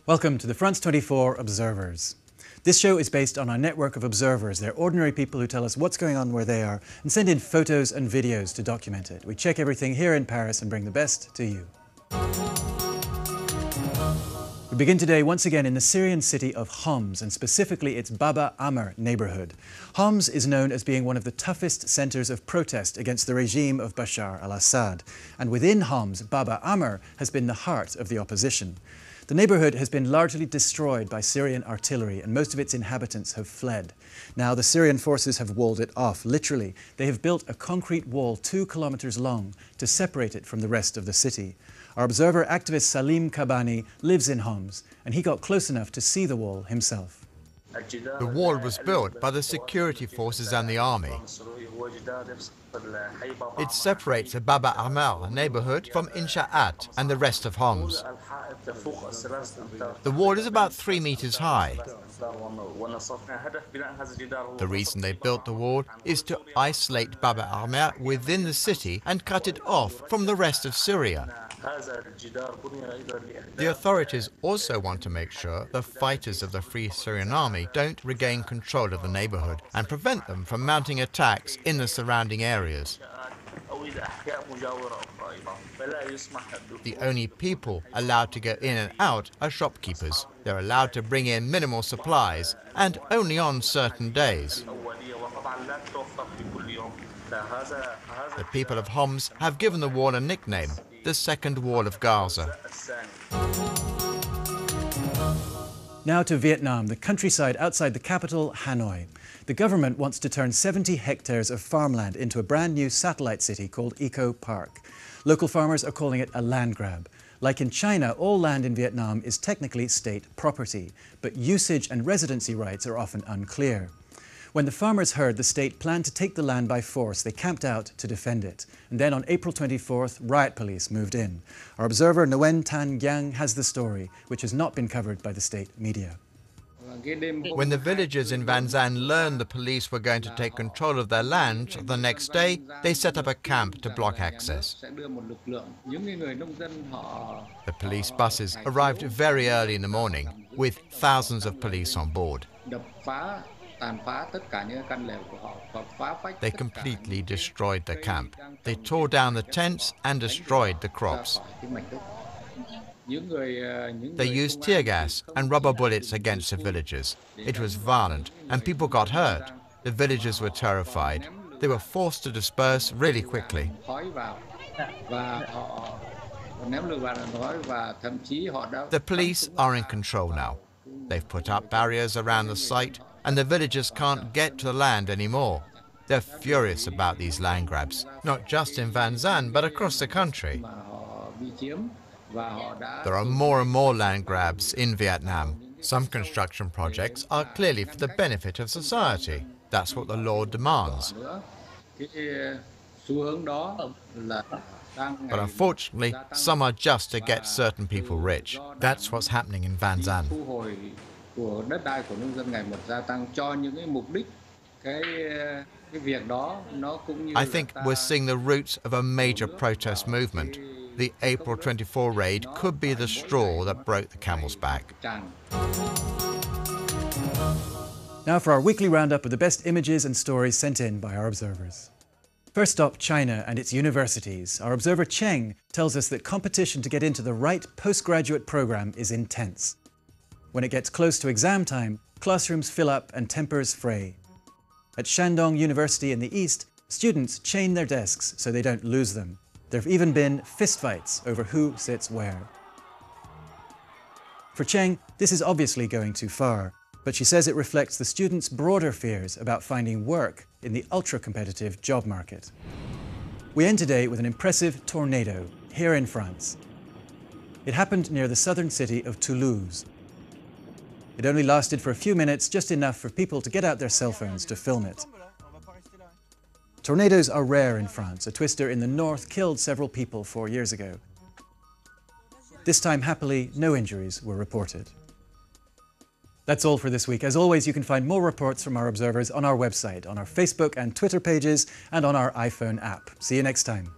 Welcome to the France 24 Observers. This show is based on our network of observers. They're ordinary people who tell us what's going on where they are and send in photos and videos to document it. We check everything here in Paris and bring the best to you. We begin today once again in the Syrian city of Homs, and specifically its Baba Amr neighborhood. Homs is known as being one of the toughest centers of protest against the regime of Bashar al-Assad. And within Homs, Baba Amr has been the heart of the opposition. The neighborhood has been largely destroyed by Syrian artillery, and most of its inhabitants have fled. Now the Syrian forces have walled it off, literally. They have built a concrete wall 2 kilometers long to separate it from the rest of the city. Our observer activist Salim Kabani lives in Homs, and he got close enough to see the wall himself. The wall was built by the security forces and the army. It separates the Baba Amr neighborhood from Insha'at and the rest of Homs. The wall is about 3 meters high. The reason they built the wall is to isolate Baba Amr within the city and cut it off from the rest of Syria. The authorities also want to make sure the fighters of the Free Syrian Army don't regain control of the neighborhood and prevent them from mounting attacks in the surrounding areas. The only people allowed to go in and out are shopkeepers. They're allowed to bring in minimal supplies and only on certain days. The people of Homs have given the wall a nickname, the Second Wall of Gaza. Now to Vietnam, the countryside outside the capital, Hanoi. The government wants to turn 70 hectares of farmland into a brand new satellite city called Eco Park. Local farmers are calling it a land grab. Like in China, all land in Vietnam is technically state property, but usage and residency rights are often unclear. When the farmers heard the state planned to take the land by force, they camped out to defend it. And then on April 24th, riot police moved in. Our observer Nguyen Tan Giang has the story, which has not been covered by the state media. When the villagers in Van Zan learned the police were going to take control of their land, the next day they set up a camp to block access. The police buses arrived very early in the morning, with thousands of police on board. They completely destroyed the camp. They tore down the tents and destroyed the crops. They used tear gas and rubber bullets against the villagers. It was violent and people got hurt. The villagers were terrified. They were forced to disperse really quickly. The police are in control now. They've put up barriers around the site, and the villagers can't get to the land anymore. They're furious about these land grabs, not just in Van Zan, but across the country. There are more and more land grabs in Vietnam. Some construction projects are clearly for the benefit of society. That's what the law demands. But unfortunately, some are just to get certain people rich. That's what's happening in Van Zan. I think we're seeing the roots of a major protest movement. The April 24 raid could be the straw that broke the camel's back. Now for our weekly roundup of the best images and stories sent in by our observers. First up, China and its universities. Our observer Cheng tells us that competition to get into the right postgraduate program is intense. When it gets close to exam time, classrooms fill up and tempers fray. At Shandong University in the east, students chain their desks so they don't lose them. There have even been fistfights over who sits where. For Cheng, this is obviously going too far, but she says it reflects the students' broader fears about finding work in the ultra-competitive job market. We end today with an impressive tornado here in France. It happened near the southern city of Toulouse. It only lasted for a few minutes, just enough for people to get out their cell phones to film it. Tornadoes are rare in France. A twister in the north killed several people 4 years ago. This time, happily, no injuries were reported. That's all for this week. As always, you can find more reports from our observers on our website, on our Facebook and Twitter pages, and on our iPhone app. See you next time.